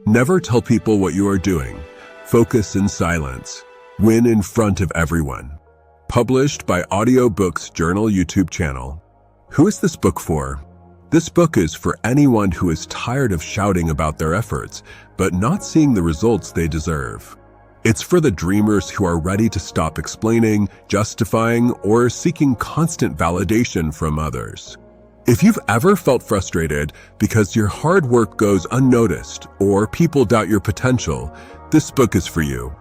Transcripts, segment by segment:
Never tell people what you are doing. Focus in silence. Win in front of everyone. Published by Audiobooks Journal YouTube channel. Who is this book for? This book is for anyone who is tired of shouting about their efforts, but not seeing the results they deserve. It's for the dreamers who are ready to stop explaining, justifying, or seeking constant validation from others. If you've ever felt frustrated because your hard work goes unnoticed or people doubt your potential, this book is for you.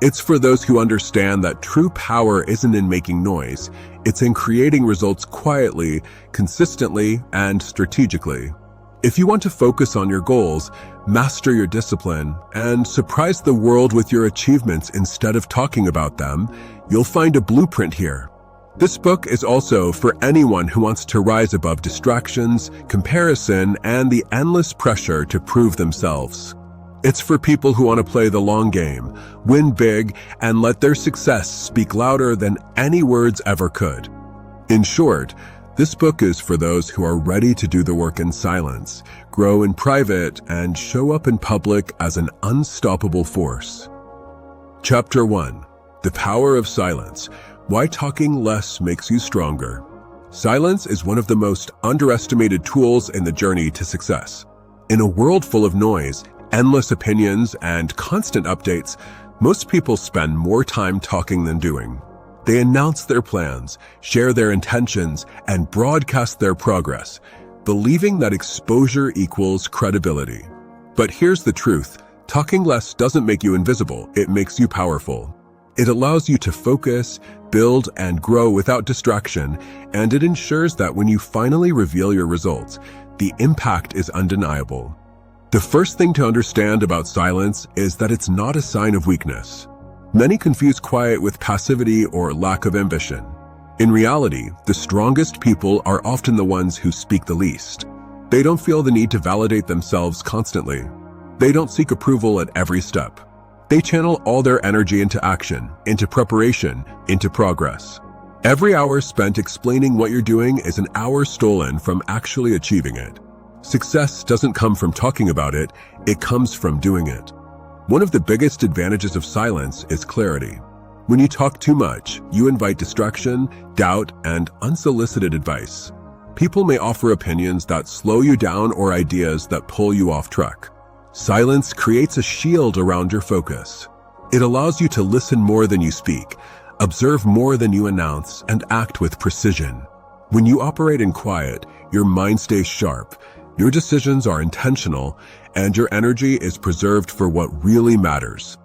It's for those who understand that true power isn't in making noise, it's in creating results quietly, consistently, and strategically. If you want to focus on your goals, master your discipline, and surprise the world with your achievements instead of talking about them, you'll find a blueprint here. This book is also for anyone who wants to rise above distractions, comparison, and the endless pressure to prove themselves. It's for people who want to play the long game, win big, and let their success speak louder than any words ever could. In short, this book is for those who are ready to do the work in silence, grow in private, and show up in public as an unstoppable force. Chapter 1. The Power of Silence. Why Talking Less Makes You Stronger. Silence is one of the most underestimated tools in the journey to success. In a world full of noise, endless opinions, and constant updates, most people spend more time talking than doing. They announce their plans, share their intentions, and broadcast their progress, believing that exposure equals credibility. But here's the truth. Talking less doesn't make you invisible, it makes you powerful. It allows you to focus, build, and grow without distraction, and it ensures that when you finally reveal your results, the impact is undeniable. The first thing to understand about silence is that it's not a sign of weakness. Many confuse quiet with passivity or lack of ambition. In reality, the strongest people are often the ones who speak the least. They don't feel the need to validate themselves constantly. They don't seek approval at every step. They channel all their energy into action, into preparation, into progress. Every hour spent explaining what you're doing is an hour stolen from actually achieving it. Success doesn't come from talking about it, it comes from doing it. One of the biggest advantages of silence is clarity. When you talk too much, you invite distraction, doubt, and unsolicited advice. People may offer opinions that slow you down or ideas that pull you off track. Silence creates a shield around your focus. It allows you to listen more than you speak, observe more than you announce, and act with precision. When you operate in quiet, your mind stays sharp, your decisions are intentional, and your energy is preserved for what really matters.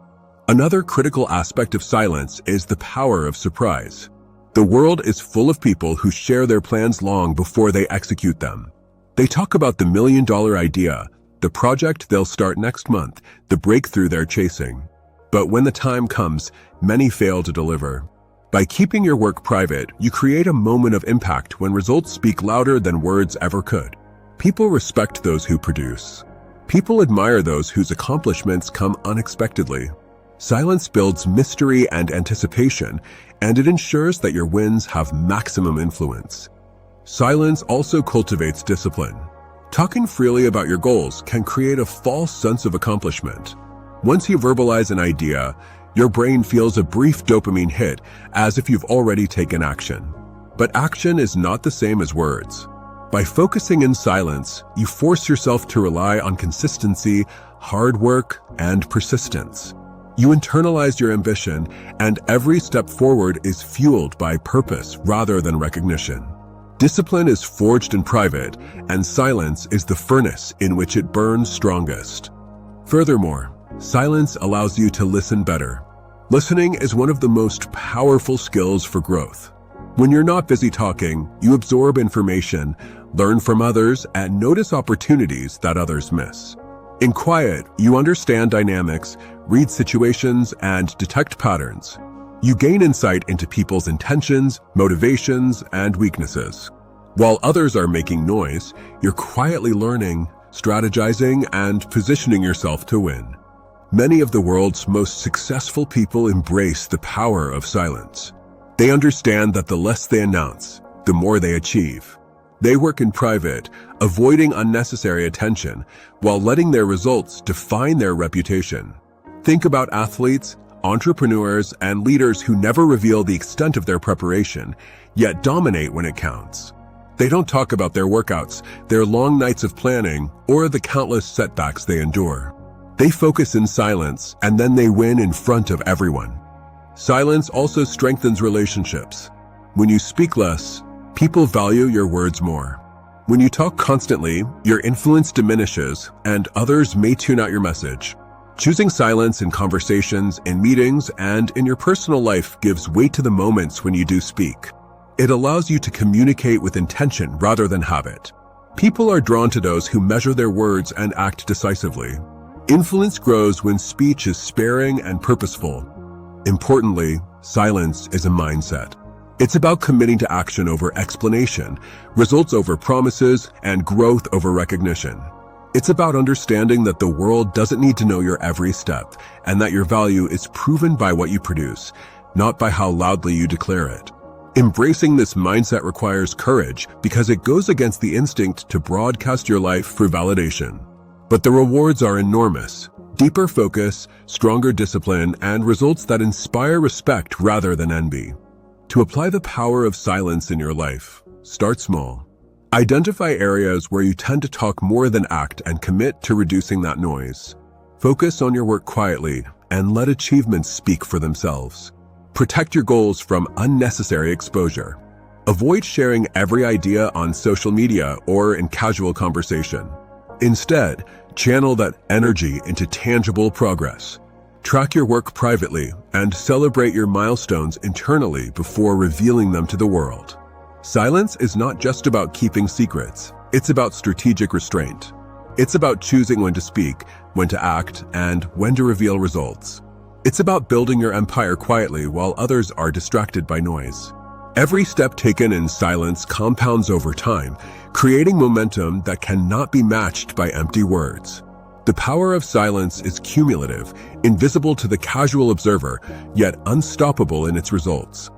Another critical aspect of silence is the power of surprise. The world is full of people who share their plans long before they execute them. They talk about the million-dollar idea, the project they'll start next month, the breakthrough they're chasing. But when the time comes, many fail to deliver. By keeping your work private, you create a moment of impact when results speak louder than words ever could. People respect those who produce. People admire those whose accomplishments come unexpectedly. Silence builds mystery and anticipation, and it ensures that your wins have maximum influence. Silence also cultivates discipline. Talking freely about your goals can create a false sense of accomplishment. Once you verbalize an idea, your brain feels a brief dopamine hit, as if you've already taken action. But action is not the same as words. By focusing in silence, you force yourself to rely on consistency, hard work, and persistence. You internalize your ambition, and every step forward is fueled by purpose rather than recognition. Discipline is forged in private, and silence is the furnace in which it burns strongest. Furthermore, silence allows you to listen better. Listening is one of the most powerful skills for growth. When you're not busy talking, you absorb information, learn from others, and notice opportunities that others miss. In quiet, you understand dynamics, read situations, and detect patterns. You gain insight into people's intentions, motivations, and weaknesses. While others are making noise, you're quietly learning, strategizing, and positioning yourself to win. Many of the world's most successful people embrace the power of silence. They understand that the less they announce, the more they achieve. They work in private, avoiding unnecessary attention, while letting their results define their reputation. Think about athletes, entrepreneurs, and leaders who never reveal the extent of their preparation, yet dominate when it counts. They don't talk about their workouts, their long nights of planning, or the countless setbacks they endure. They focus in silence, and then they win in front of everyone. Silence also strengthens relationships. When you speak less, people value your words more. When you talk constantly, your influence diminishes, and others may tune out your message. Choosing silence in conversations, in meetings, and in your personal life gives weight to the moments when you do speak. It allows you to communicate with intention rather than habit. People are drawn to those who measure their words and act decisively. Influence grows when speech is sparing and purposeful. Importantly, silence is a mindset. It's about committing to action over explanation, results over promises, and growth over recognition. It's about understanding that the world doesn't need to know your every step, and that your value is proven by what you produce, not by how loudly you declare it. Embracing this mindset requires courage because it goes against the instinct to broadcast your life for validation. But the rewards are enormous. Deeper focus, stronger discipline, and results that inspire respect rather than envy. To apply the power of silence in your life, start small. Identify areas where you tend to talk more than act and commit to reducing that noise. Focus on your work quietly and let achievements speak for themselves. Protect your goals from unnecessary exposure. Avoid sharing every idea on social media or in casual conversation. Instead, channel that energy into tangible progress. Track your work privately and celebrate your milestones internally before revealing them to the world. Silence is not just about keeping secrets, it's about strategic restraint. It's about choosing when to speak, when to act, and when to reveal results. It's about building your empire quietly while others are distracted by noise. Every step taken in silence compounds over time, creating momentum that cannot be matched by empty words. The power of silence is cumulative, invisible to the casual observer, yet unstoppable in its results.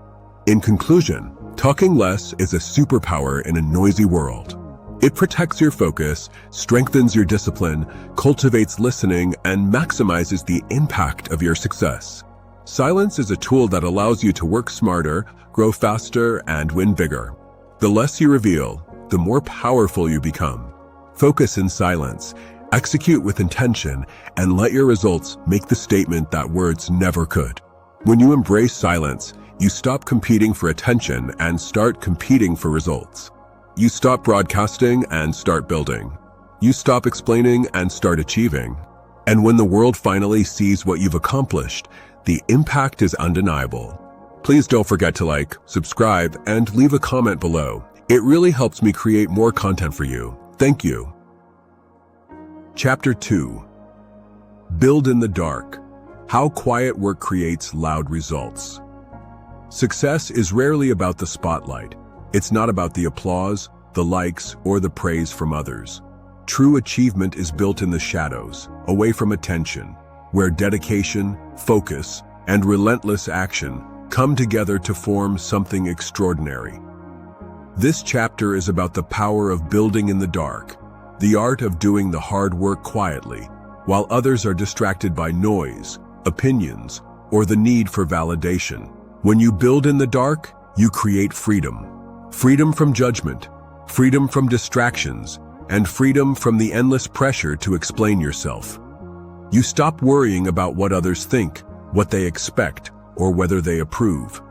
In conclusion, talking less is a superpower in a noisy world. It protects your focus, strengthens your discipline, cultivates listening, and maximizes the impact of your success. Silence is a tool that allows you to work smarter, grow faster, and win bigger. The less you reveal, the more powerful you become. Focus in silence, execute with intention, and let your results make the statement that words never could. When you embrace silence, you stop competing for attention and start competing for results. You stop broadcasting and start building. You stop explaining and start achieving. And when the world finally sees what you've accomplished, the impact is undeniable. Please don't forget to like, subscribe, and leave a comment below. It really helps me create more content for you. Thank you. Chapter 2. Build in the dark. How quiet work creates loud results. Success is rarely about the spotlight. It's not about the applause, the likes, or the praise from others. True achievement is built in the shadows, away from attention, where dedication, focus, and relentless action come together to form something extraordinary. This chapter is about the power of building in the dark, the art of doing the hard work quietly, while others are distracted by noise, opinions, or the need for validation. When you build in the dark, you create freedom. Freedom from judgment, freedom from distractions, and freedom from the endless pressure to explain yourself. You stop worrying about what others think, what they expect, or whether they approve.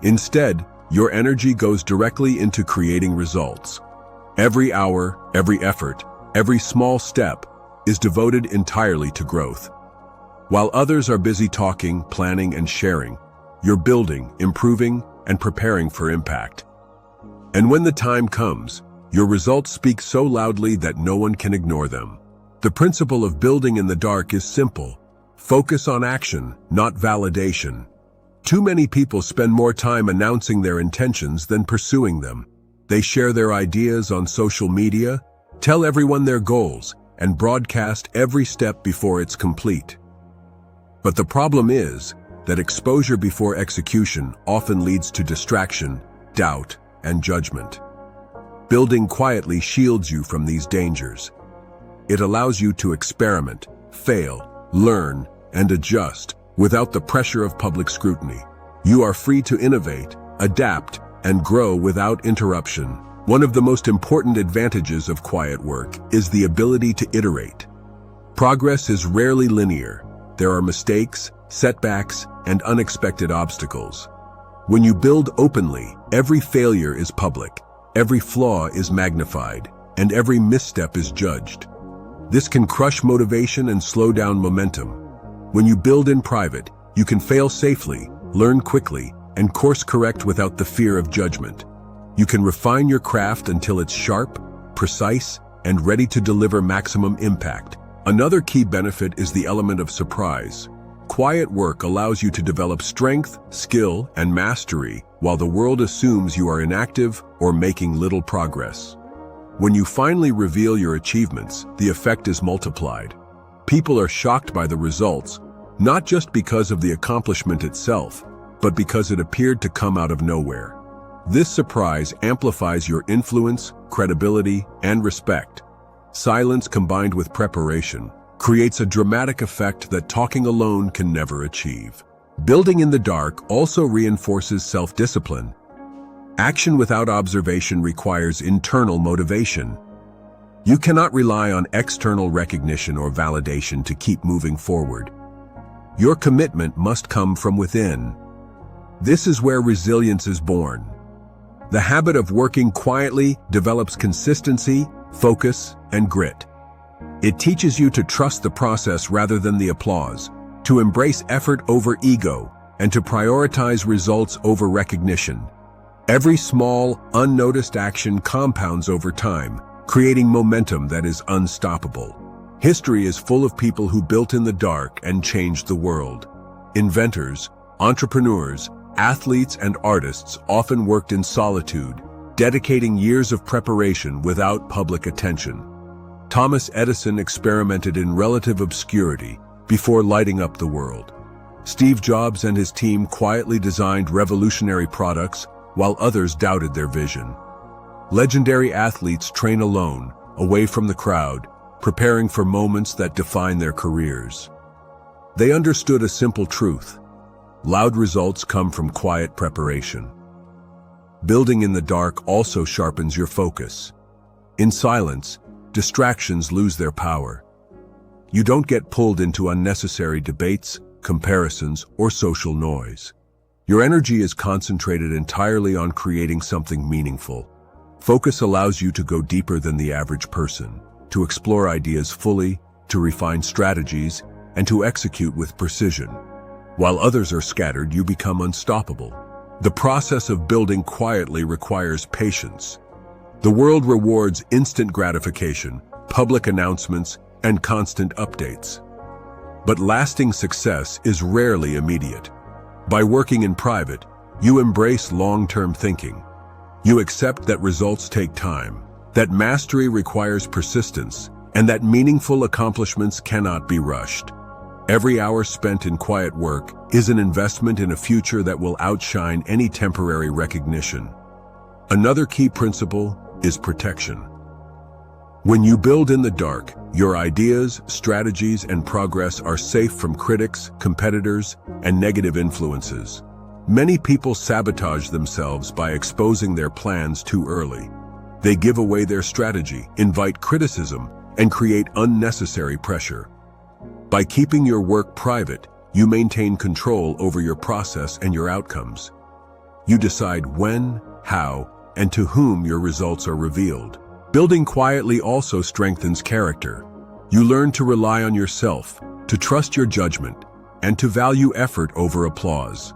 Instead, your energy goes directly into creating results. Every hour, every effort, every small step is devoted entirely to growth. While others are busy talking, planning, and sharing, you're building, improving, and preparing for impact. And when the time comes, your results speak so loudly that no one can ignore them. The principle of building in the dark is simple. Focus on action, not validation. Too many people spend more time announcing their intentions than pursuing them. They share their ideas on social media, tell everyone their goals, and broadcast every step before it's complete. But the problem is that exposure before execution often leads to distraction, doubt, and judgment. Building quietly shields you from these dangers. It allows you to experiment, fail, learn, and adjust without the pressure of public scrutiny. You are free to innovate, adapt, and grow without interruption. One of the most important advantages of quiet work is the ability to iterate. Progress is rarely linear. There are mistakes, setbacks, and unexpected obstacles. When you build openly, every failure is public, every flaw is magnified, and every misstep is judged. This can crush motivation and slow down momentum. When you build in private, you can fail safely, learn quickly, and course correct without the fear of judgment. You can refine your craft until it's sharp, precise, and ready to deliver maximum impact. Another key benefit is the element of surprise. Quiet work allows you to develop strength, skill, and mastery while the world assumes you are inactive or making little progress. When you finally reveal your achievements, the effect is multiplied. People are shocked by the results, not just because of the accomplishment itself, but because it appeared to come out of nowhere. This surprise amplifies your influence, credibility, and respect. Silence combined with preparation creates a dramatic effect that talking alone can never achieve. Building in the dark also reinforces self-discipline. Action without observation requires internal motivation. You cannot rely on external recognition or validation to keep moving forward. Your commitment must come from within. This is where resilience is born. The habit of working quietly develops consistency, focus, and grit. It teaches you to trust the process rather than the applause, to embrace effort over ego, and to prioritize results over recognition. Every small, unnoticed action compounds over time, creating momentum that is unstoppable. History is full of people who built in the dark and changed the world. Inventors, entrepreneurs, athletes, and artists often worked in solitude, dedicating years of preparation without public attention. Thomas Edison experimented in relative obscurity before lighting up the world. Steve Jobs and his team quietly designed revolutionary products while others doubted their vision. Legendary athletes train alone, away from the crowd, preparing for moments that define their careers. They understood a simple truth: loud results come from quiet preparation. Building in the dark also sharpens your focus. In silence, distractions lose their power. You don't get pulled into unnecessary debates, comparisons, or social noise. Your energy is concentrated entirely on creating something meaningful. Focus allows you to go deeper than the average person, to explore ideas fully, to refine strategies, and to execute with precision. While others are scattered, you become unstoppable. The process of building quietly requires patience. The world rewards instant gratification, public announcements, and constant updates. But lasting success is rarely immediate. By working in private, you embrace long-term thinking. You accept that results take time, that mastery requires persistence, and that meaningful accomplishments cannot be rushed. Every hour spent in quiet work is an investment in a future that will outshine any temporary recognition. Another key principle is protection. When you build in the dark, your ideas, strategies, and progress are safe from critics, competitors, and negative influences. Many people sabotage themselves by exposing their plans too early. They give away their strategy, invite criticism, and create unnecessary pressure. By keeping your work private, you maintain control over your process and your outcomes. You decide when, how, and to whom your results are revealed. Building quietly also strengthens character. You learn to rely on yourself, to trust your judgment, and to value effort over applause.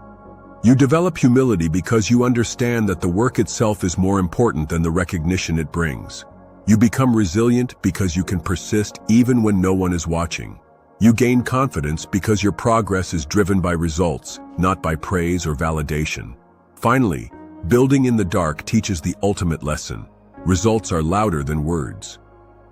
You develop humility because you understand that the work itself is more important than the recognition it brings. You become resilient because you can persist even when no one is watching. You gain confidence because your progress is driven by results, not by praise or validation. Finally, building in the dark teaches the ultimate lesson. Results are louder than words.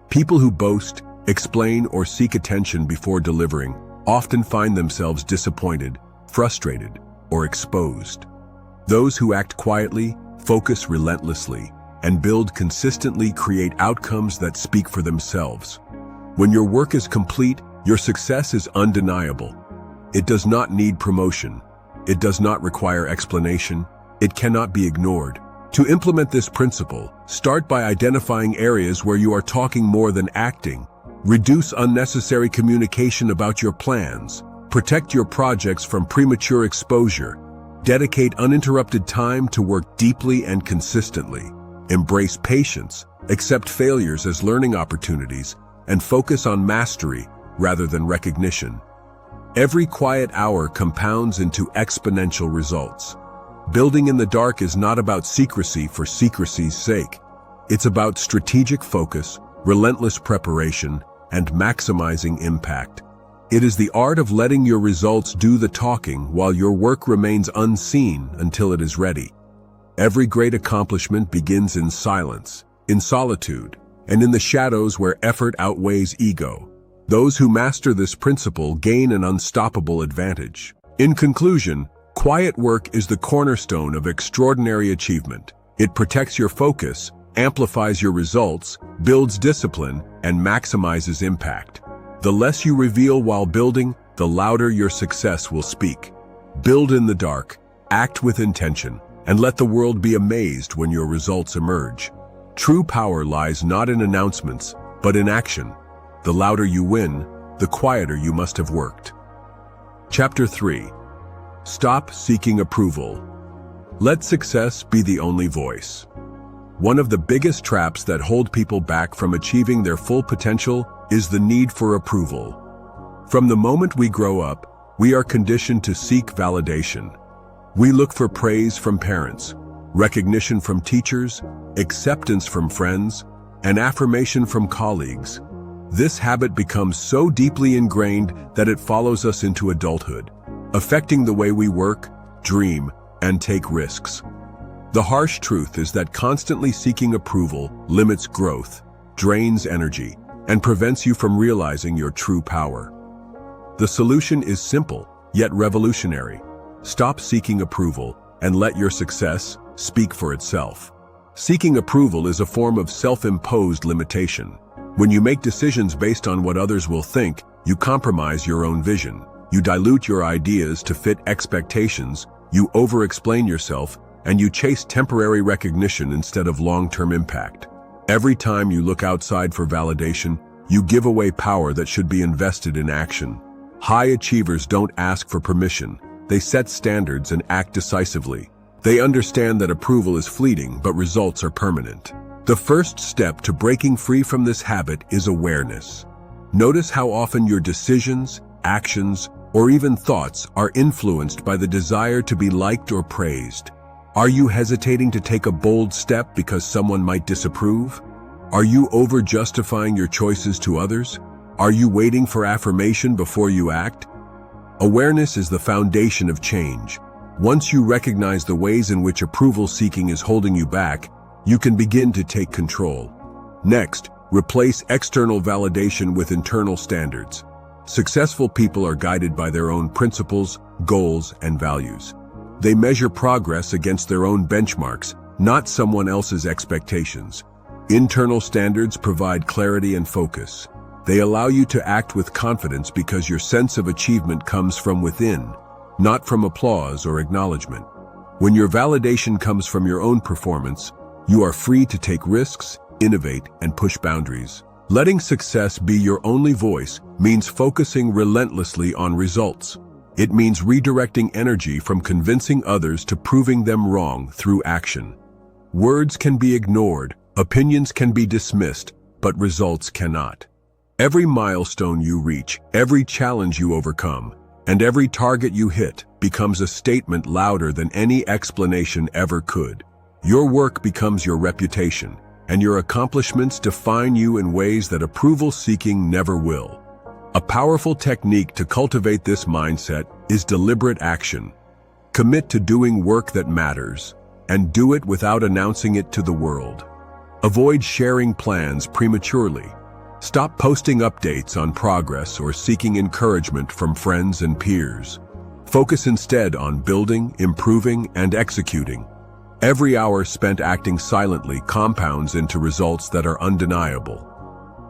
People who boast, explain, or seek attention before delivering often find themselves disappointed, frustrated, or exposed. Those who act quietly, focus relentlessly, and build consistently create outcomes that speak for themselves. When your work is complete, your success is undeniable. It does not need promotion. It does not require explanation. It cannot be ignored. To implement this principle, start by identifying areas where you are talking more than acting. Reduce unnecessary communication about your plans. Protect your projects from premature exposure. Dedicate uninterrupted time to work deeply and consistently. Embrace patience, accept failures as learning opportunities, and focus on mastery rather than recognition. Every quiet hour compounds into exponential results. Building in the dark is not about secrecy for secrecy's sake. It's about strategic focus, relentless preparation, and maximizing impact. It is the art of letting your results do the talking while your work remains unseen until it is ready. Every great accomplishment begins in silence, in solitude, and in the shadows where effort outweighs ego. Those who master this principle gain an unstoppable advantage. In conclusion, quiet work is the cornerstone of extraordinary achievement. It protects your focus, amplifies your results, builds discipline, and maximizes impact. The less you reveal while building, the louder your success will speak. Build in the dark, act with intention, and let the world be amazed when your results emerge. True power lies not in announcements, but in action. The louder you win, the quieter you must have worked. Chapter 3. Stop seeking approval. Let success be the only voice. One of the biggest traps that hold people back from achieving their full potential is the need for approval. From the moment we grow up, we are conditioned to seek validation. We look for praise from parents, recognition from teachers, acceptance from friends, and affirmation from colleagues. This habit becomes so deeply ingrained that it follows us into adulthood, affecting the way we work, dream, and take risks. The harsh truth is that constantly seeking approval limits growth, drains energy, and prevents you from realizing your true power. The solution is simple, yet revolutionary. Stop seeking approval and let your success speak for itself. Seeking approval is a form of self-imposed limitation. When you make decisions based on what others will think, you compromise your own vision. You dilute your ideas to fit expectations, you over-explain yourself, and you chase temporary recognition instead of long-term impact. Every time you look outside for validation, you give away power that should be invested in action. High achievers don't ask for permission. They set standards and act decisively. They understand that approval is fleeting, but results are permanent. The first step to breaking free from this habit is awareness. Notice how often your decisions, actions, or even thoughts are influenced by the desire to be liked or praised. Are you hesitating to take a bold step because someone might disapprove? Are you over-justifying your choices to others? Are you waiting for affirmation before you act? Awareness is the foundation of change. Once you recognize the ways in which approval seeking is holding you back, you can begin to take control. Next, replace external validation with internal standards. Successful people are guided by their own principles, goals, and values. They measure progress against their own benchmarks, not someone else's expectations. Internal standards provide clarity and focus. They allow you to act with confidence because your sense of achievement comes from within, not from applause or acknowledgement. When your validation comes from your own performance, you are free to take risks, innovate, and push boundaries. Letting success be your only voice means focusing relentlessly on results. It means redirecting energy from convincing others to proving them wrong through action. Words can be ignored, opinions can be dismissed, but results cannot. Every milestone you reach, every challenge you overcome, and every target you hit becomes a statement louder than any explanation ever could. Your work becomes your reputation, and your accomplishments define you in ways that approval-seeking never will. A powerful technique to cultivate this mindset is deliberate action. Commit to doing work that matters, and do it without announcing it to the world. Avoid sharing plans prematurely. Stop posting updates on progress or seeking encouragement from friends and peers. Focus instead on building, improving, and executing. Every hour spent acting silently compounds into results that are undeniable.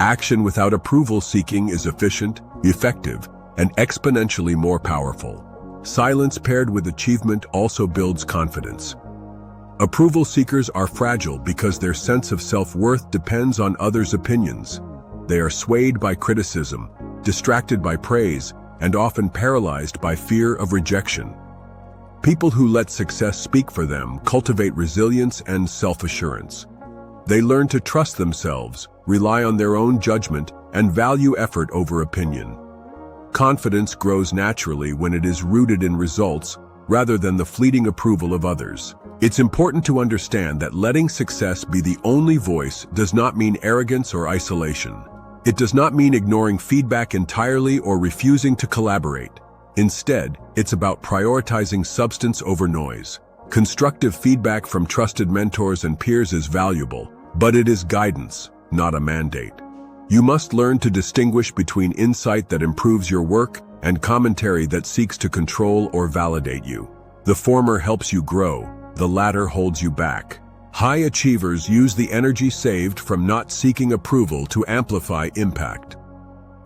Action without approval seeking is efficient, effective, and exponentially more powerful. Silence paired with achievement also builds confidence. Approval seekers are fragile because their sense of self-worth depends on others' opinions. They are swayed by criticism, distracted by praise, and often paralyzed by fear of rejection. People who let success speak for them cultivate resilience and self-assurance. They learn to trust themselves, rely on their own judgment, and value effort over opinion. Confidence grows naturally when it is rooted in results rather than the fleeting approval of others. It's important to understand that letting success be the only voice does not mean arrogance or isolation. It does not mean ignoring feedback entirely or refusing to collaborate. Instead, it's about prioritizing substance over noise. Constructive feedback from trusted mentors and peers is valuable, but it is guidance, not a mandate. You must learn to distinguish between insight that improves your work and commentary that seeks to control or validate you. The former helps you grow, the latter holds you back. High achievers use the energy saved from not seeking approval to amplify impact.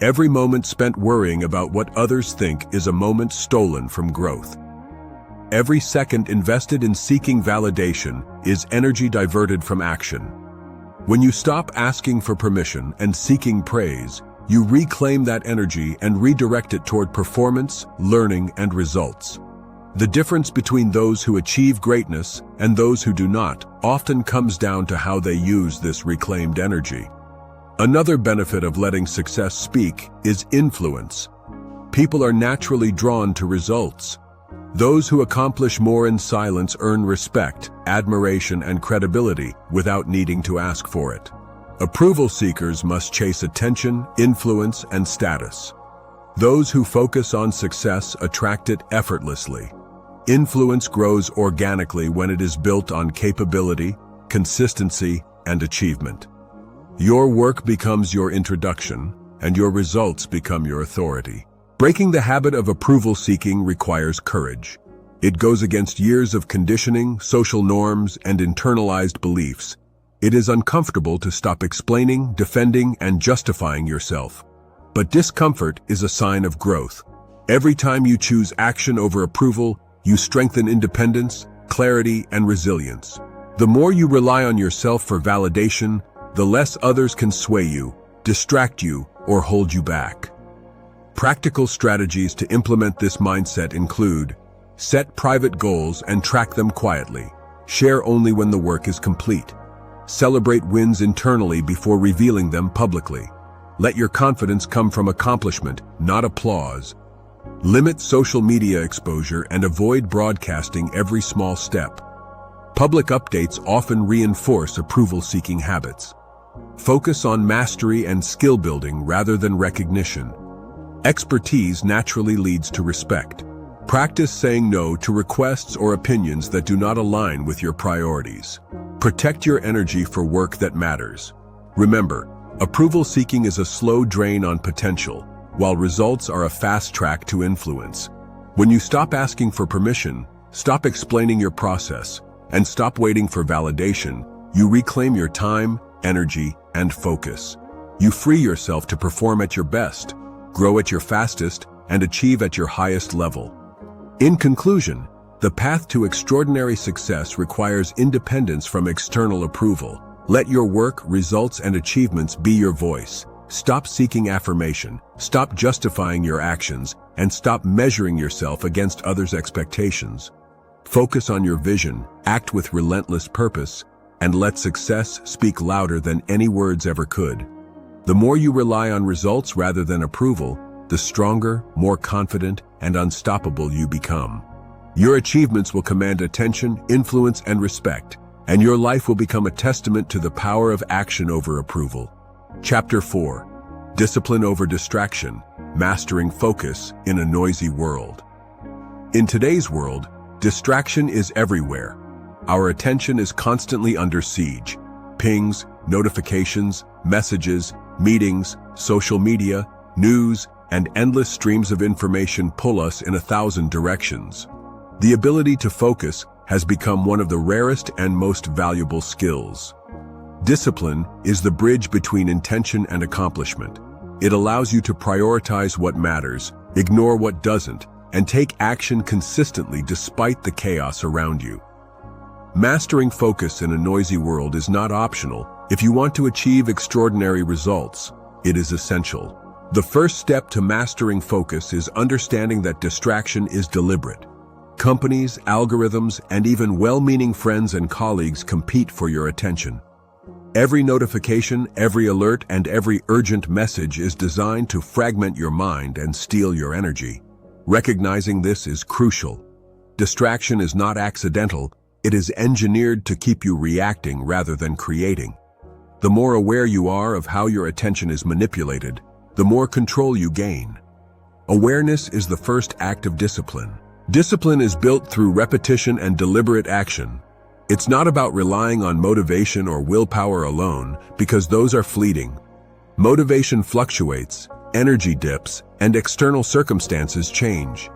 Every moment spent worrying about what others think is a moment stolen from growth. Every second invested in seeking validation is energy diverted from action. When you stop asking for permission and seeking praise, you reclaim that energy and redirect it toward performance, learning, and results. The difference between those who achieve greatness and those who do not often comes down to how they use this reclaimed energy. Another benefit of letting success speak is influence. People are naturally drawn to results. Those who accomplish more in silence earn respect, admiration, and credibility without needing to ask for it. Approval seekers must chase attention, influence, and status. Those who focus on success attract it effortlessly. Influence grows organically when it is built on capability, consistency, and achievement. Your work becomes your introduction, and your results become your authority. Breaking the habit of approval seeking requires courage. It goes against years of conditioning, social norms, and internalized beliefs. It is uncomfortable to stop explaining, defending, and justifying yourself. But discomfort is a sign of growth. Every time you choose action over approval, you strengthen independence, clarity, and resilience. The more you rely on yourself for validation, the less others can sway you, distract you, or hold you back. Practical strategies to implement this mindset include: set private goals and track them quietly. Share only when the work is complete. Celebrate wins internally before revealing them publicly. Let your confidence come from accomplishment, not applause. Limit social media exposure and avoid broadcasting every small step. Public updates often reinforce approval-seeking habits. Focus on mastery and skill building rather than recognition. Expertise naturally leads to respect. Practice saying no to requests or opinions that do not align with your priorities. Protect your energy for work that matters. Remember, approval seeking is a slow drain on potential, while results are a fast track to influence. When you stop asking for permission, stop explaining your process, and stop waiting for validation, you reclaim your time, energy, and focus. You free yourself to perform at your best, grow at your fastest, and achieve at your highest level. In conclusion, the path to extraordinary success requires independence from external approval. Let your work, results, and achievements be your voice. Stop seeking affirmation, stop justifying your actions, and stop measuring yourself against others' expectations. Focus on your vision, act with relentless purpose, and let success speak louder than any words ever could. The more you rely on results rather than approval, the stronger, more confident, and unstoppable you become. Your achievements will command attention, influence, and respect, and your life will become a testament to the power of action over approval. Chapter 4. Discipline over distraction, mastering focus in a noisy world. In today's world, distraction is everywhere. Our attention is constantly under siege. Pings, notifications, messages, meetings, social media, news, and endless streams of information pull us in 1,000 directions. The ability to focus has become one of the rarest and most valuable skills. Discipline is the bridge between intention and accomplishment. It allows you to prioritize what matters, ignore what doesn't, and take action consistently despite the chaos around you. Mastering focus in a noisy world is not optional. If you want to achieve extraordinary results, it is essential. The first step to mastering focus is understanding that distraction is deliberate. Companies, algorithms, and even well-meaning friends and colleagues compete for your attention. Every notification, every alert, and every urgent message is designed to fragment your mind and steal your energy. Recognizing this is crucial. Distraction is not accidental. It is engineered to keep you reacting rather than creating. The more aware you are of how your attention is manipulated, the more control you gain. Awareness is the first act of discipline. Discipline is built through repetition and deliberate action. It's not about relying on motivation or willpower alone, because those are fleeting. Motivation fluctuates, energy dips, and external circumstances change.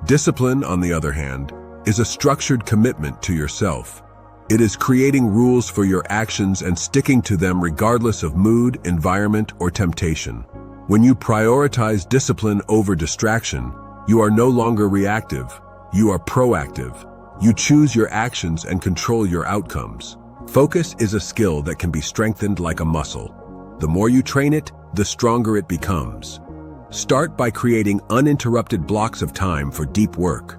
Discipline, on the other hand, is a structured commitment to yourself. It is creating rules for your actions and sticking to them regardless of mood, environment, or temptation. When you prioritize discipline over distraction, you are no longer reactive. You are proactive. You choose your actions and control your outcomes. Focus is a skill that can be strengthened like a muscle. The more you train it, the stronger it becomes. Start by creating uninterrupted blocks of time for deep work.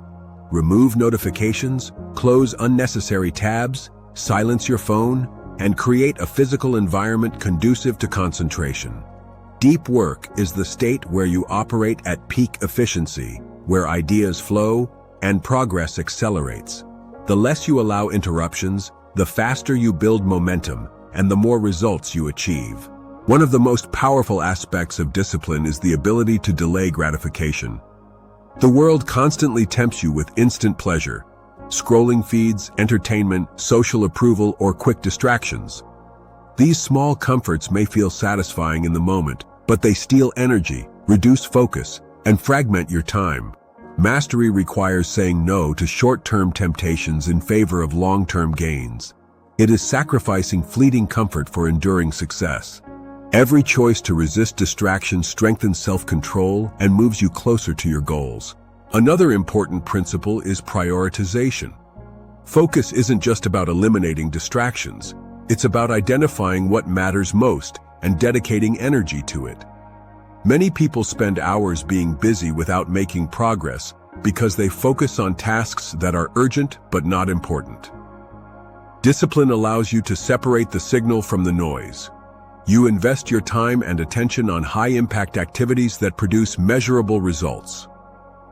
Remove notifications, close unnecessary tabs, silence your phone, and create a physical environment conducive to concentration. Deep work is the state where you operate at peak efficiency, where ideas flow and progress accelerates. The less you allow interruptions, the faster you build momentum and the more results you achieve. One of the most powerful aspects of discipline is the ability to delay gratification. The world constantly tempts you with instant pleasure, scrolling feeds, entertainment, social approval, or quick distractions. These small comforts may feel satisfying in the moment, but they steal energy, reduce focus, and fragment your time. Mastery requires saying no to short-term temptations in favor of long-term gains. It is sacrificing fleeting comfort for enduring success. Every choice to resist distraction strengthens self-control and moves you closer to your goals. Another important principle is prioritization. Focus isn't just about eliminating distractions. It's about identifying what matters most and dedicating energy to it. Many people spend hours being busy without making progress because they focus on tasks that are urgent but not important. Discipline allows you to separate the signal from the noise. You invest your time and attention on high-impact activities that produce measurable results.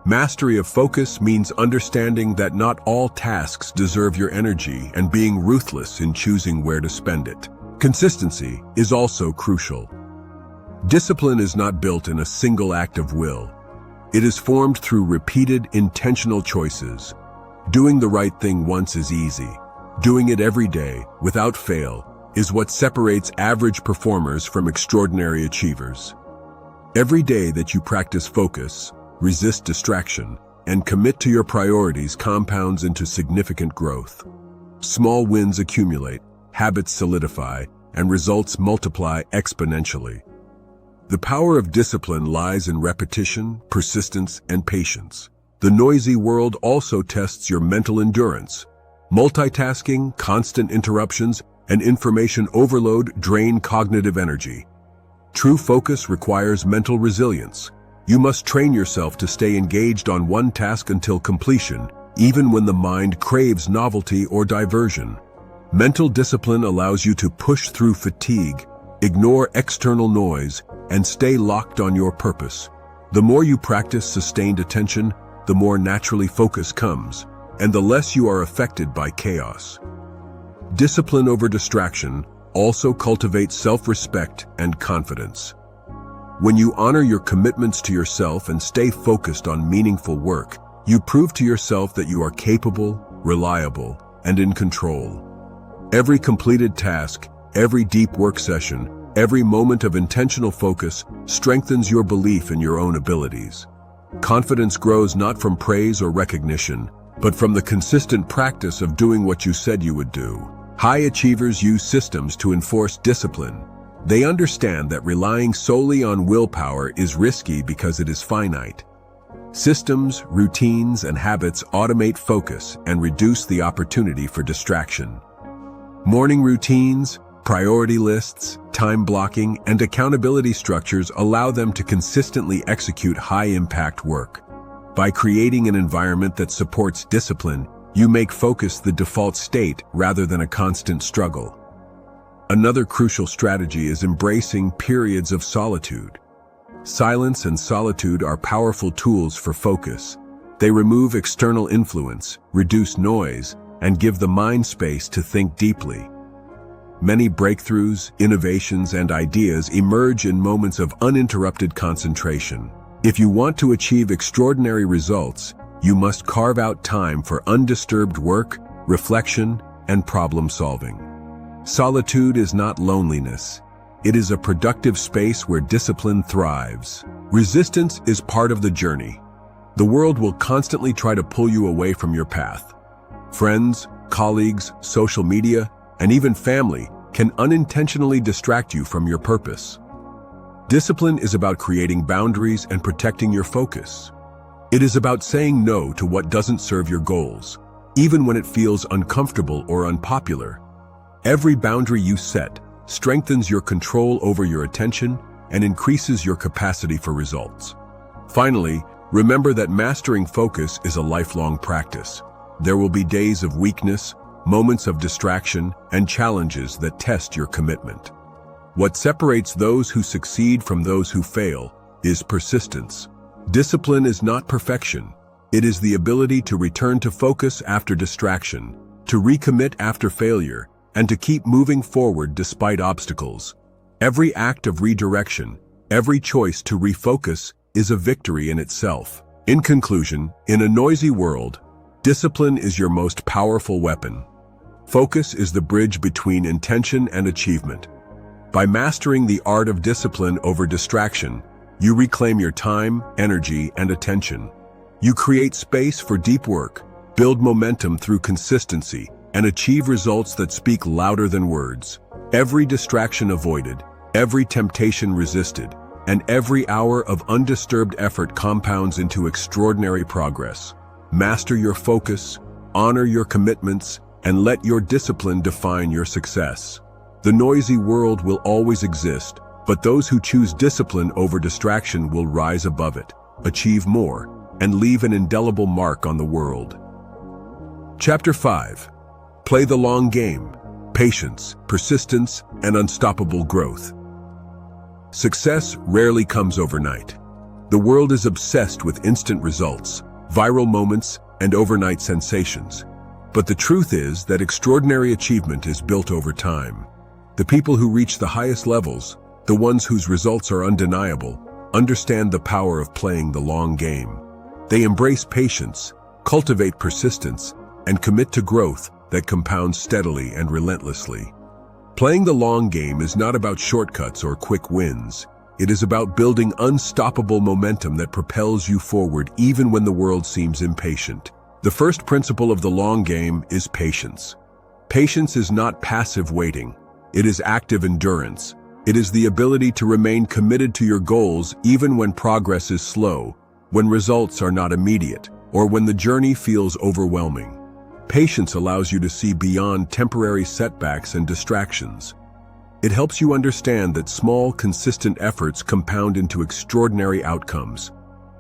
Mastery of focus means understanding that not all tasks deserve your energy and being ruthless in choosing where to spend it. Consistency is also crucial. Discipline is not built in a single act of will. It is formed through repeated, intentional choices. Doing the right thing once is easy. Doing it every day, without fail, is what separates average performers from extraordinary achievers. Every day that you practice focus, resist distraction, and commit to your priorities compounds into significant growth. Small wins accumulate, habits solidify, and results multiply exponentially. The power of discipline lies in repetition, persistence, and patience. The noisy world also tests your mental endurance. Multitasking, constant interruptions, and information overload drain cognitive energy. True focus requires mental resilience. You must train yourself to stay engaged on one task until completion, even when the mind craves novelty or diversion. Mental discipline allows you to push through fatigue, ignore external noise, and stay locked on your purpose. The more you practice sustained attention, the more naturally focus comes, and the less you are affected by chaos. Discipline over distraction also cultivates self-respect and confidence. When you honor your commitments to yourself and stay focused on meaningful work, you prove to yourself that you are capable, reliable, and in control. Every completed task, every deep work session, every moment of intentional focus strengthens your belief in your own abilities. Confidence grows not from praise or recognition, but from the consistent practice of doing what you said you would do. High achievers use systems to enforce discipline. They understand that relying solely on willpower is risky because it is finite. Systems, routines, and habits automate focus and reduce the opportunity for distraction. Morning routines, priority lists, time blocking, and accountability structures allow them to consistently execute high-impact work. By creating an environment that supports discipline, you make focus the default state rather than a constant struggle. Another crucial strategy is embracing periods of solitude. Silence and solitude are powerful tools for focus. They remove external influence, reduce noise, and give the mind space to think deeply. Many breakthroughs, innovations, and ideas emerge in moments of uninterrupted concentration. If you want to achieve extraordinary results, you must carve out time for undisturbed work, reflection, and problem-solving. Solitude is not loneliness. It is a productive space where discipline thrives. Resistance is part of the journey. The world will constantly try to pull you away from your path. Friends, colleagues, social media, and even family can unintentionally distract you from your purpose. Discipline is about creating boundaries and protecting your focus. It is about saying no to what doesn't serve your goals, even when it feels uncomfortable or unpopular. Every boundary you set strengthens your control over your attention and increases your capacity for results. Finally, remember that mastering focus is a lifelong practice. There will be days of weakness, moments of distraction, and challenges that test your commitment. What separates those who succeed from those who fail is persistence. Discipline is not perfection. It is the ability to return to focus after distraction, to recommit after failure, and to keep moving forward despite obstacles. Every act of redirection, every choice to refocus is a victory in itself. In conclusion, in a noisy world, discipline is your most powerful weapon. Focus is the bridge between intention and achievement. By mastering the art of discipline over distraction, you reclaim your time, energy, and attention. You create space for deep work, build momentum through consistency, and achieve results that speak louder than words. Every distraction avoided, every temptation resisted, and every hour of undisturbed effort compounds into extraordinary progress. Master your focus, honor your commitments, and let your discipline define your success. The noisy world will always exist, but those who choose discipline over distraction will rise above it, achieve more, and leave an indelible mark on the world. Chapter 5. Play the long game. Patience, persistence, and unstoppable growth. Success rarely comes overnight. The world is obsessed with instant results, viral moments, and overnight sensations. But the truth is that extraordinary achievement is built over time. The people who reach the highest levels, the ones whose results are undeniable, understand the power of playing the long game. They embrace patience, cultivate persistence, and commit to growth that compounds steadily and relentlessly. Playing the long game is not about shortcuts or quick wins. It is about building unstoppable momentum that propels you forward even when the world seems impatient. The first principle of the long game is patience. Patience is not passive waiting. It is active endurance. It is the ability to remain committed to your goals even when progress is slow, when results are not immediate, or when the journey feels overwhelming. Patience allows you to see beyond temporary setbacks and distractions. It helps you understand that small, consistent efforts compound into extraordinary outcomes.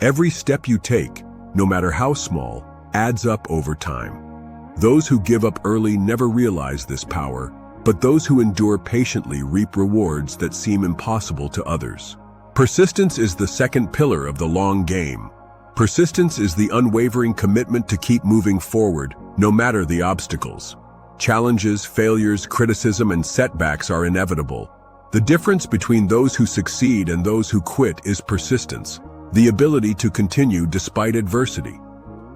Every step you take, no matter how small, adds up over time. Those who give up early never realize this power, but those who endure patiently reap rewards that seem impossible to others. Persistence is the second pillar of the long game. Persistence is the unwavering commitment to keep moving forward, no matter the obstacles. Challenges, failures, criticism, and setbacks are inevitable. The difference between those who succeed and those who quit is persistence, the ability to continue despite adversity.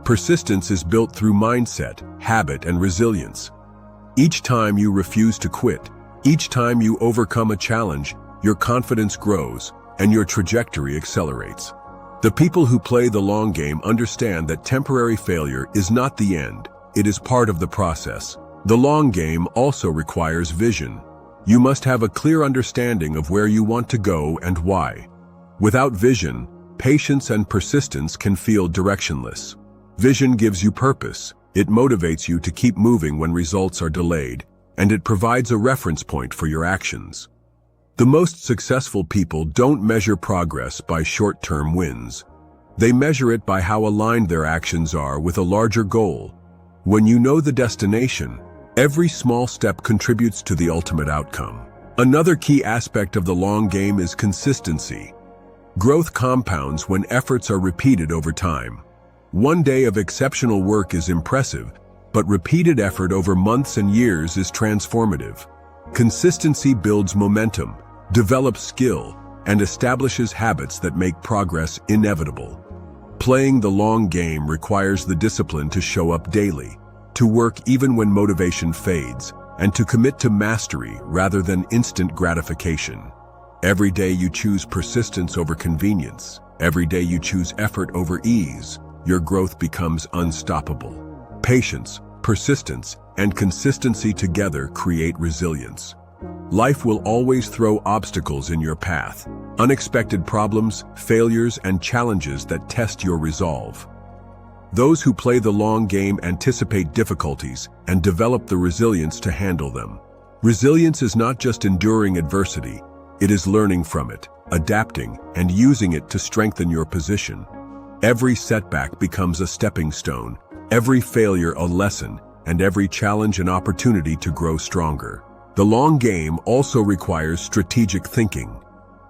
Persistence is built through mindset, habit, and resilience. Each time you refuse to quit, each time you overcome a challenge, your confidence grows and your trajectory accelerates. The people who play the long game understand that temporary failure is not the end, it is part of the process. The long game also requires vision. You must have a clear understanding of where you want to go and why. Without vision, patience and persistence can feel directionless. Vision gives you purpose, it motivates you to keep moving when results are delayed, and it provides a reference point for your actions. The most successful people don't measure progress by short-term wins. They measure it by how aligned their actions are with a larger goal. When you know the destination, every small step contributes to the ultimate outcome. Another key aspect of the long game is consistency. Growth compounds when efforts are repeated over time. One day of exceptional work is impressive, but repeated effort over months and years is transformative. Consistency builds momentum, develops skill, and establishes habits that make progress inevitable. Playing the long game requires the discipline to show up daily, to work even when motivation fades, and to commit to mastery rather than instant gratification. Every day you choose persistence over convenience. Every day you choose effort over ease. Your growth becomes unstoppable. Patience, persistence, and consistency together create resilience. Life will always throw obstacles in your path, unexpected problems, failures, and challenges that test your resolve. Those who play the long game anticipate difficulties and develop the resilience to handle them. Resilience is not just enduring adversity, it is learning from it, adapting, and using it to strengthen your position. Every setback becomes a stepping stone, every failure a lesson, and every challenge an opportunity to grow stronger. The long game also requires strategic thinking.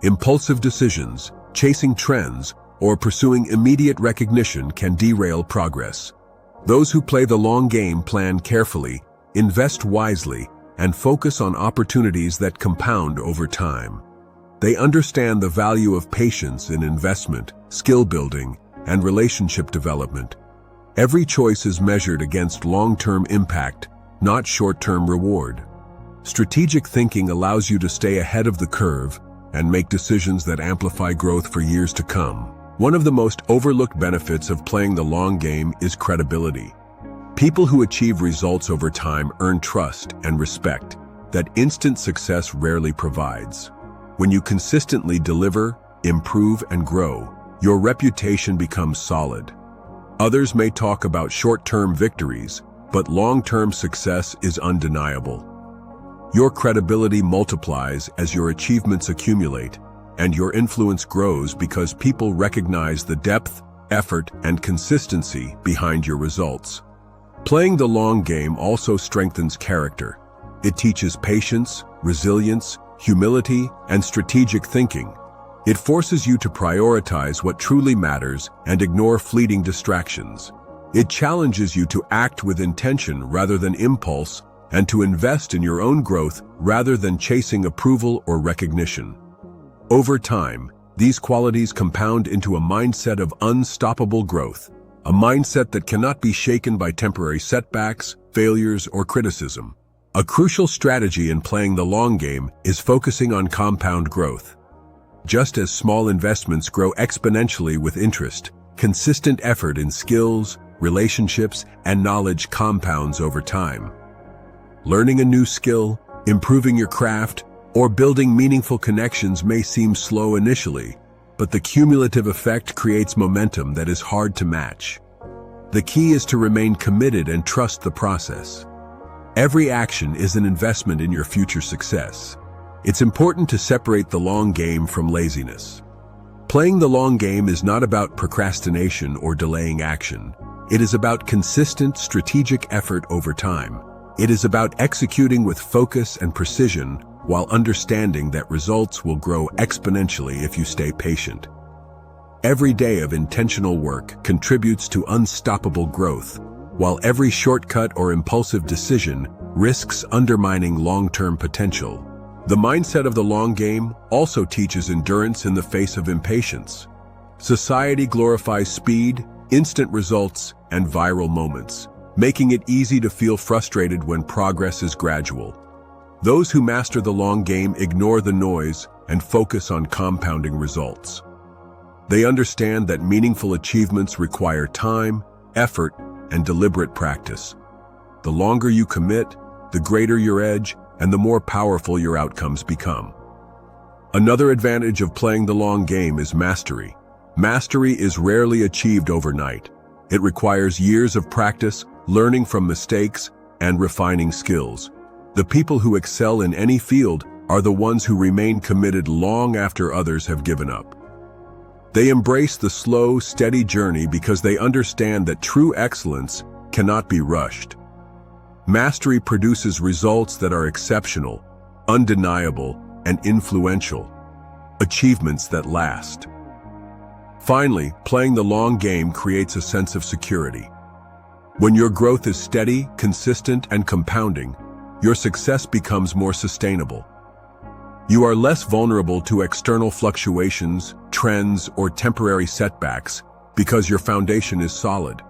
Impulsive decisions, chasing trends, or pursuing immediate recognition can derail progress. Those who play the long game plan carefully, invest wisely, and focus on opportunities that compound over time. They understand the value of patience in investment, skill building, and relationship development. Every choice is measured against long-term impact, not short-term reward. Strategic thinking allows you to stay ahead of the curve and make decisions that amplify growth for years to come. One of the most overlooked benefits of playing the long game is credibility. People who achieve results over time earn trust and respect that instant success rarely provides. When you consistently deliver, improve, and grow, your reputation becomes solid. Others may talk about short-term victories, but long-term success is undeniable. Your credibility multiplies as your achievements accumulate, and your influence grows because people recognize the depth, effort, and consistency behind your results. Playing the long game also strengthens character. It teaches patience, resilience, humility, and strategic thinking. It forces you to prioritize what truly matters and ignore fleeting distractions. It challenges you to act with intention rather than impulse, and to invest in your own growth rather than chasing approval or recognition. Over time, these qualities compound into a mindset of unstoppable growth, a mindset that cannot be shaken by temporary setbacks, failures, or criticism. A crucial strategy in playing the long game is focusing on compound growth. Just as small investments grow exponentially with interest, consistent effort in skills, relationships, and knowledge compounds over time. Learning a new skill, improving your craft, or building meaningful connections may seem slow initially, but the cumulative effect creates momentum that is hard to match. The key is to remain committed and trust the process. Every action is an investment in your future success. It's important to separate the long game from laziness. Playing the long game is not about procrastination or delaying action. It is about consistent, strategic effort over time. It is about executing with focus and precision while understanding that results will grow exponentially if you stay patient. Every day of intentional work contributes to unstoppable growth, while every shortcut or impulsive decision risks undermining long-term potential. The mindset of the long game also teaches endurance in the face of impatience. Society glorifies speed, instant results, and viral moments, making it easy to feel frustrated when progress is gradual. Those who master the long game ignore the noise and focus on compounding results. They understand that meaningful achievements require time, effort, and deliberate practice. The longer you commit, the greater your edge, and the more powerful your outcomes become. Another advantage of playing the long game is mastery. Mastery is rarely achieved overnight. It requires years of practice, learning from mistakes, and refining skills. The people who excel in any field are the ones who remain committed long after others have given up. They embrace the slow, steady journey because they understand that true excellence cannot be rushed. Mastery produces results that are exceptional, undeniable, and influential, achievements that last. Finally, playing the long game creates a sense of security. When your growth is steady, consistent, and compounding, your success becomes more sustainable. You are less vulnerable to external fluctuations, trends, or temporary setbacks because your foundation is solid.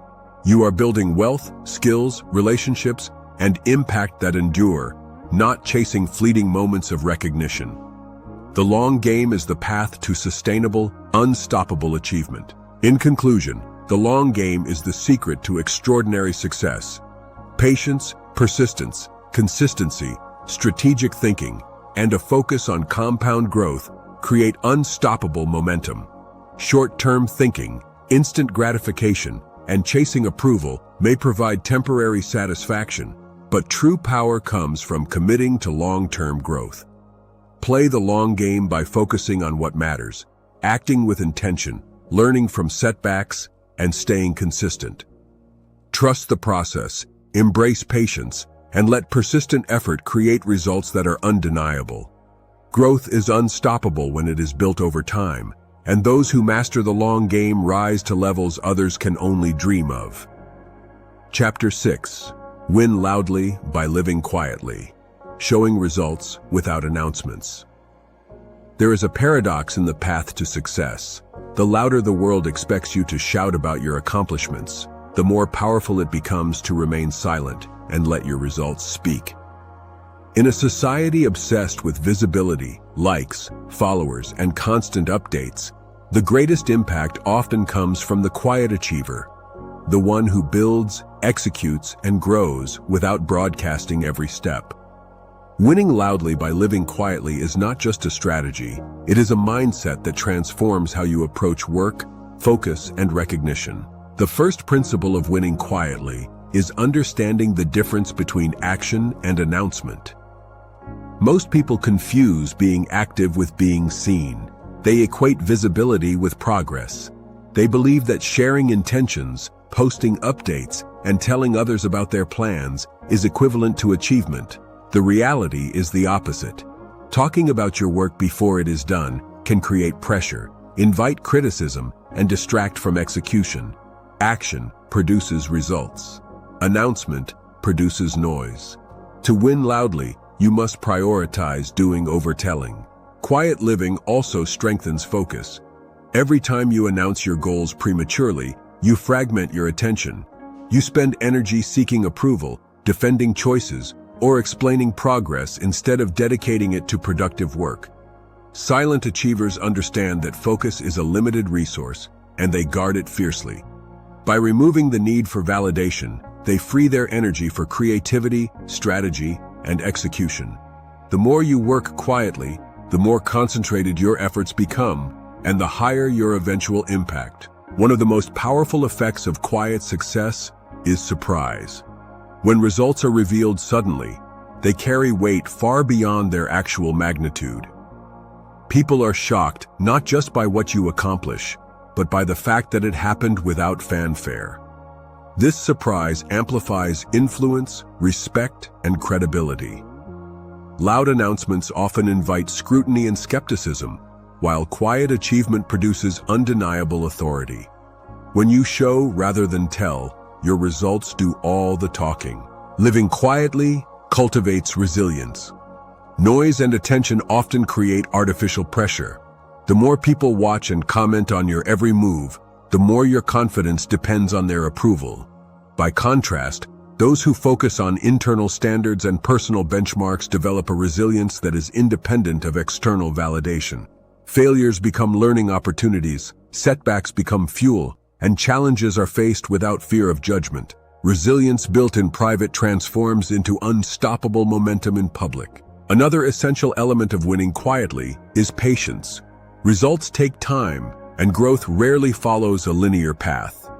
You are building wealth, skills, relationships, and impact that endure, not chasing fleeting moments of recognition. The long game is the path to sustainable, unstoppable achievement. In conclusion, the long game is the secret to extraordinary success. Patience, persistence, consistency, strategic thinking, and a focus on compound growth create unstoppable momentum. Short-term thinking, instant gratification, and chasing approval may provide temporary satisfaction, but true power comes from committing to long-term growth. Play the long game by focusing on what matters, acting with intention, learning from setbacks, and staying consistent. Trust the process, embrace patience, and let persistent effort create results that are undeniable. Growth is unstoppable when it is built over time, and those who master the long game rise to levels others can only dream of. Chapter 6. Win loudly by living quietly. Showing results without announcements. There is a paradox in the path to success. The louder the world expects you to shout about your accomplishments, the more powerful it becomes to remain silent and let your results speak. In a society obsessed with visibility, likes, followers, and constant updates, the greatest impact often comes from the quiet achiever, the one who builds, executes, and grows without broadcasting every step. Winning loudly by living quietly is not just a strategy, it is a mindset that transforms how you approach work, focus, and recognition. The first principle of winning quietly is understanding the difference between action and announcement. Most people confuse being active with being seen. They equate visibility with progress. They believe that sharing intentions, posting updates, and telling others about their plans is equivalent to achievement. The reality is the opposite. Talking about your work before it is done can create pressure, invite criticism, and distract from execution. Action produces results. Announcement produces noise. To win loudly, you must prioritize doing over telling. Quiet living also strengthens focus. Every time you announce your goals prematurely, you fragment your attention. You spend energy seeking approval, defending choices, or explaining progress instead of dedicating it to productive work. Silent achievers understand that focus is a limited resource, and they guard it fiercely. By removing the need for validation, they free their energy for creativity, strategy, and execution. The more you work quietly, the more concentrated your efforts become, and the higher your eventual impact. One of the most powerful effects of quiet success is surprise. When results are revealed suddenly, they carry weight far beyond their actual magnitude. People are shocked not just by what you accomplish, but by the fact that it happened without fanfare. This surprise amplifies influence, respect, and credibility. Loud announcements often invite scrutiny and skepticism, while quiet achievement produces undeniable authority. When you show rather than tell, your results do all the talking. Living quietly cultivates resilience. Noise and attention often create artificial pressure. The more people watch and comment on your every move, the more your confidence depends on their approval. By contrast, those who focus on internal standards and personal benchmarks develop a resilience that is independent of external validation. Failures become learning opportunities, Setbacks become fuel, and challenges are faced without fear of judgment. Resilience built in private transforms into unstoppable momentum in public. Another essential element of winning quietly is patience. Results take time, and growth rarely follows a linear path.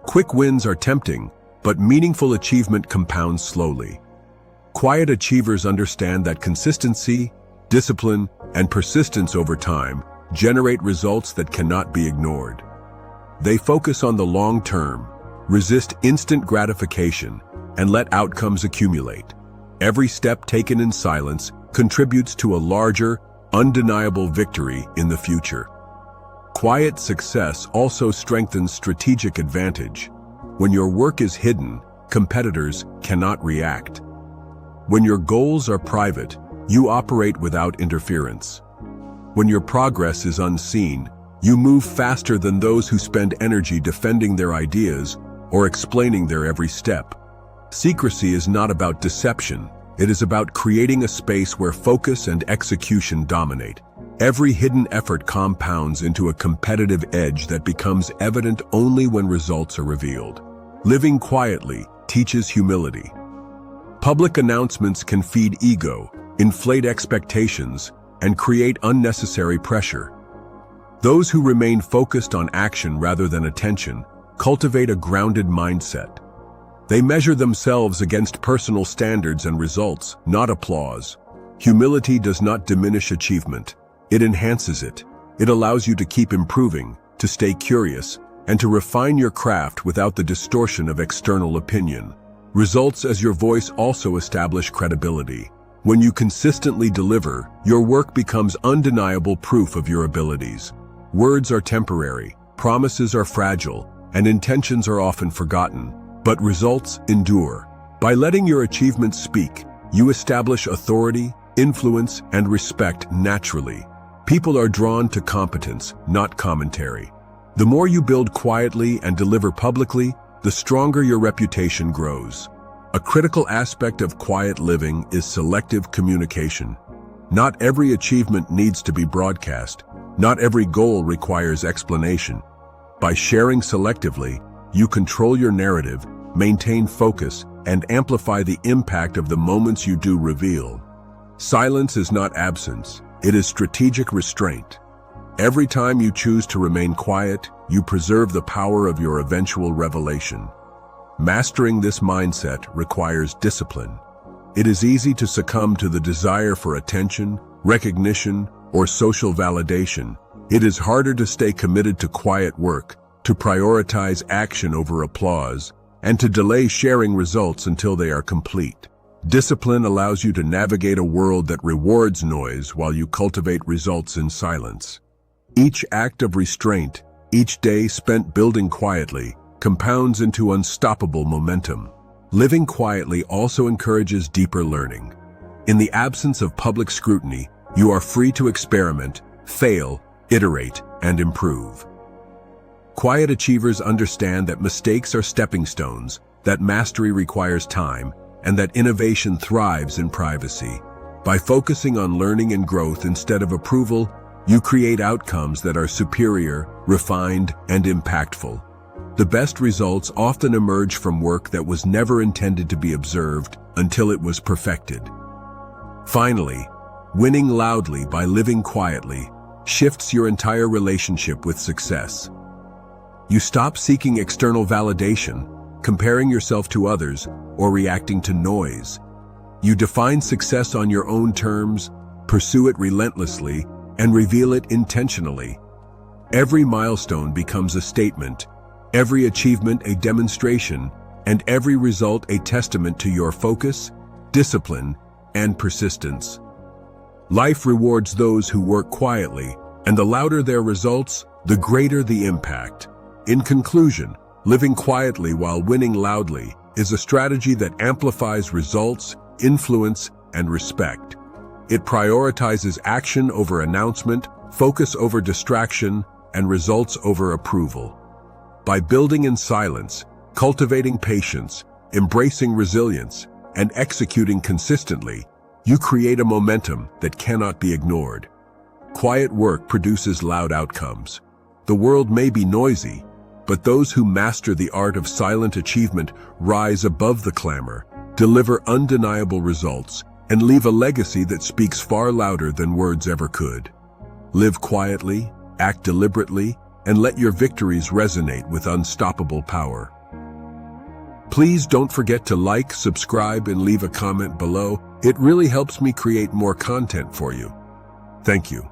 Quick wins are tempting, but meaningful achievement compounds slowly. Quiet achievers understand that consistency, discipline, and persistence over time generate results that cannot be ignored. They focus on the long term, resist instant gratification, and let outcomes accumulate. Every step taken in silence contributes to a larger, undeniable victory in the future. Quiet success also strengthens strategic advantage. When your work is hidden, competitors cannot react. When your goals are private, you operate without interference. When your progress is unseen, you move faster than those who spend energy defending their ideas or explaining their every step. Secrecy is not about deception. It is about creating a space where focus and execution dominate. Every hidden effort compounds into a competitive edge that becomes evident only when results are revealed. Living quietly teaches humility. Public announcements can feed ego, inflate expectations, and create unnecessary pressure. Those who remain focused on action rather than attention cultivate a grounded mindset. They measure themselves against personal standards and results, not applause. Humility does not diminish achievement. It enhances it. It allows you to keep improving, to stay curious, and to refine your craft without the distortion of external opinion. Results as your voice also establish credibility. When you consistently deliver, your work becomes undeniable proof of your abilities. Words are temporary, promises are fragile, and intentions are often forgotten, but results endure. By letting your achievements speak, you establish authority, influence, and respect naturally. People are drawn to competence, not commentary. The more you build quietly and deliver publicly, the stronger your reputation grows. A critical aspect of quiet living is selective communication. Not every achievement needs to be broadcast. Not every goal requires explanation. By sharing selectively, you control your narrative, maintain focus, and amplify the impact of the moments you do reveal. Silence is not absence, it is strategic restraint. Every time you choose to remain quiet, you preserve the power of your eventual revelation. Mastering this mindset requires discipline. It is easy to succumb to the desire for attention, recognition, or social validation. It is harder to stay committed to quiet work, to prioritize action over applause, and to delay sharing results until they are complete. Discipline allows you to navigate a world that rewards noise while you cultivate results in silence. Each act of restraint, each day spent building quietly, compounds into unstoppable momentum. Living quietly also encourages deeper learning. In the absence of public scrutiny, you are free to experiment, fail, iterate, and improve. Quiet achievers understand that mistakes are stepping stones, that mastery requires time, and that innovation thrives in privacy. By focusing on learning and growth instead of approval, you create outcomes that are superior, refined, and impactful. The best results often emerge from work that was never intended to be observed until it was perfected. Finally, winning loudly by living quietly shifts your entire relationship with success. You stop seeking external validation, comparing yourself to others, or reacting to noise. You define success on your own terms, pursue it relentlessly, and reveal it intentionally. Every milestone becomes a statement, every achievement a demonstration, and every result a testament to your focus, discipline, and persistence. Life rewards those who work quietly, and the louder their results, the greater the impact. In conclusion, living quietly while winning loudly is a strategy that amplifies results, influence, and respect. It prioritizes action over announcement, focus over distraction, and results over approval. By building in silence, cultivating patience, embracing resilience, and executing consistently, you create a momentum that cannot be ignored. Quiet work produces loud outcomes. The world may be noisy, but those who master the art of silent achievement rise above the clamor, deliver undeniable results, and leave a legacy that speaks far louder than words ever could. Live quietly, act deliberately, and let your victories resonate with unstoppable power. Please don't forget to like, subscribe, and leave a comment below. It really helps me create more content for you. Thank you.